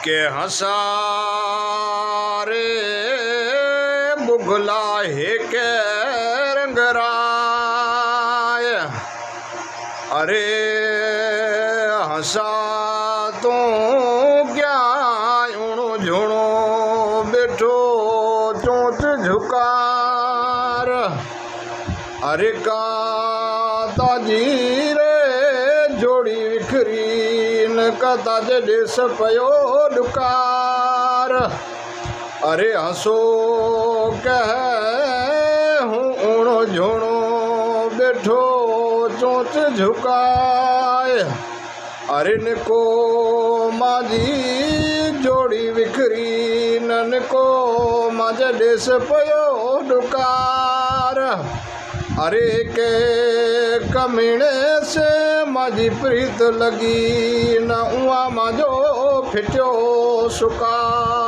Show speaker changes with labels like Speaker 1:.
Speaker 1: के हसारे बुगला है के रंगराय। अरे हसा तू क्या उणो झुणो बैठो चोंच झुकार। अरे का ताजी रे जोड़ी विखरी न कता देस पयो डुकार। अरे हंसो कह हूँ उणो झुणो बैठो चोंच झुकाए। अरे निको माजी जोड़ी विखरी निको माजे देस पयो डुकार। अरे के कमीने से माजी प्रीत लगी न उआ माजो फिटो सुकार।